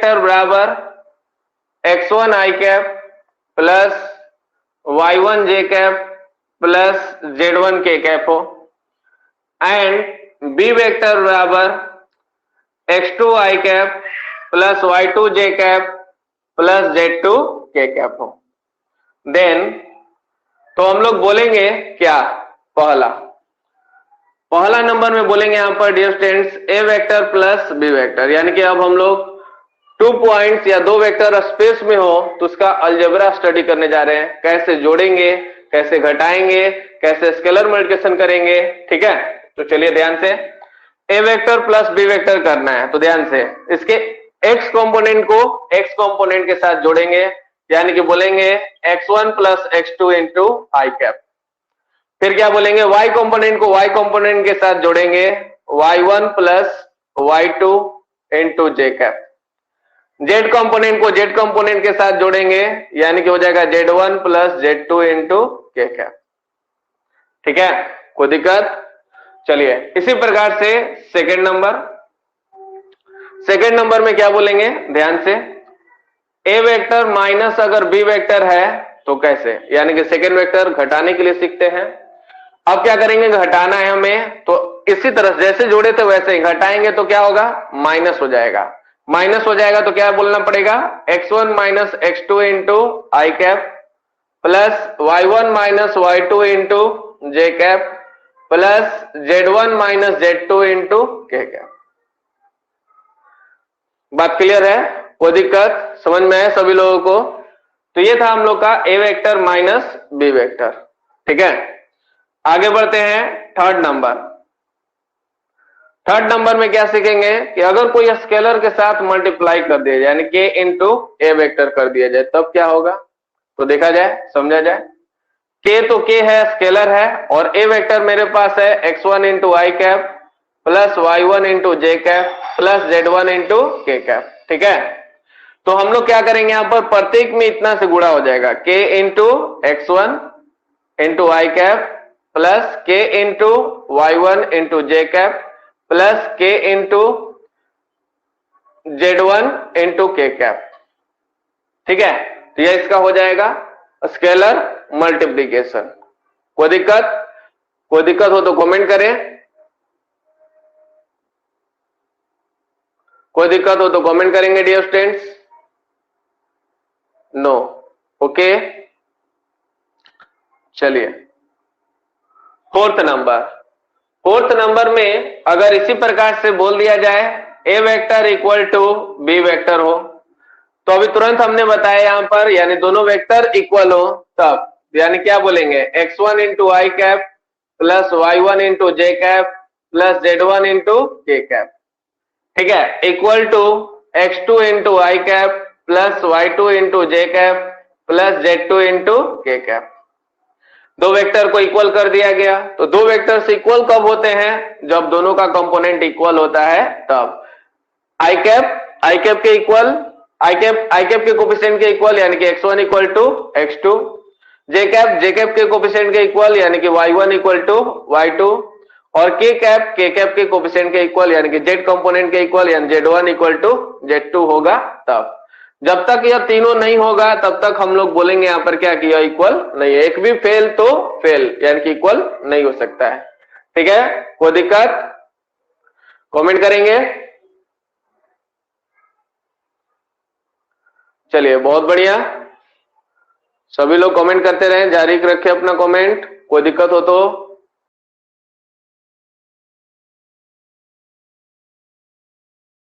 Vector बराबर x1 i cap plus y1 j cap plus z1 k cap हो, and B vector बराबर x2 i cap plus y2 j cap plus z2 k cap हो। Then तो हम लोग बोलेंगे क्या, पहला नंबर में बोलेंगे यहां पर डियर स्टूडेंट्स ए वेक्टर प्लस बी वेक्टर, यानी कि अब हम लोग 2 पॉइंट्स या 2 वेक्टर स्पेस में हो तो उसका अलजेब्रा स्टडी करने जा रहे हैं, कैसे जोड़ेंगे, कैसे घटाएंगे, कैसे स्केलर मल्टीप्लिकेशन करेंगे। ठीक है, तो चलिए ध्यान से ए वेक्टर प्लस बी वेक्टर करना है, तो ध्यान से इसके एक्स कंपोनेंट को एक्स कंपोनेंट के साथ जोड़ेंगे, यानी कि बोलेंगे x1 plus x2 into I cap. फिर क्या बोलेंगे, y कंपोनेंट को y कंपोनेंट के साथ जोड़ेंगे y1 plus y2 into J cap. z component को z कंपोनेंट के साथ जोड़ेंगे, यानी कि हो जाएगा z1 plus z2 into K cap. ठीक है, कोई दिक्कत? चलिए इसी प्रकार से सेकंड नंबर में क्या बोलेंगे, ध्यान से ए वेक्टर माइनस अगर बी वेक्टर है तो कैसे, यानी कि सेकंड वेक्टर घटाने के लिए सीखते हैं। अब क्या करेंगे, घटाना है हमें, तो इसी तरह जैसे जोड़े थे वैसे ही घटाएंगे तो क्या होगा, माइनस हो जाएगा। माइनस हो जाएगा तो क्या बोलना पड़ेगा, x1 minus x2 into I cap plus y1 minus y2 into J cap plus z1 minus z2 into K cap. बात क्लियर है? कोई दिक्कत समझ में है सभी लोगों को? तो ये था हम लोग का ए वेक्टर माइनस बी वेक्टर। ठीक है, आगे बढ़ते हैं थर्ड नंबर में क्या सीखेंगे कि अगर कोई स्केलर के साथ मल्टीप्लाई कर दिया जाए, यानी के इंटू ए वेक्टर कर दिया जाए, तब क्या होगा, तो देखा जाए, समझा जाए। के तो के है, स्केलर है, और ए वेक्टर मेरे पास है x1 into I cap plus y1 into J cap plus z1 into K cap. ठीक है, तो हम लोग क्या करेंगे, यहां पर प्रत्येक में इतना से गुणा हो जाएगा, k into x1 into I cap plus k into y1 into J cap plus k into z1 into K cap. ठीक है, तो यह इसका हो जाएगा स्केलर मल्टीप्लीकेशन। कोई दिक्कत हो तो कमेंट करें, कोई दिक्कत हो तो कमेंट करेंगे डियर स्टूडेंट्स। No, okay. चलिए फोर्थ नंबर में अगर इसी प्रकार से बोल दिया जाए A vector equal to B vector हो, तो अभी तुरंत हमने बताया यहां पर, यानी दोनों वेक्टर इक्वल हो तब, यानी क्या बोलेंगे, x1 into I cap plus y1 into J cap plus z1 into K cap. ठीक है, equal to x2 into I cap plus y2 into J cap plus z2 into K cap. दो vector को equal कर दिया गया। तो दो vectors equal कब होते हैं, जब दोनों का कंपोनेंट इक्वल होता है तब। आई कैप के इक्वल, आई कैप के कोफिशिएंट के इक्वल, यानी कि x1 equal to x2, J cap के कोफिशिएंट के इक्वल, यानी कि y1 इक्वल टू y2, और के कैप के कोफिशिएंट के इक्वल, यानी कि z कंपोनेंट के इक्वल, यानी z1 इक्वल टू z2 होगा तब। जब तक यह तीनों नहीं होगा तब तक हम लोग बोलेंगे यहां पर क्या, कि यह इक्वल नहीं है। एक भी फेल तो फेल, यानी कि इक्वल नहीं हो सकता है। ठीक है, कोई दिक्कत? कमेंट करेंगे। चलिए बहुत बढ़िया, सभी लोग कमेंट करते रहें, जारी रखें अपना कमेंट, कोई दिक्कत हो तो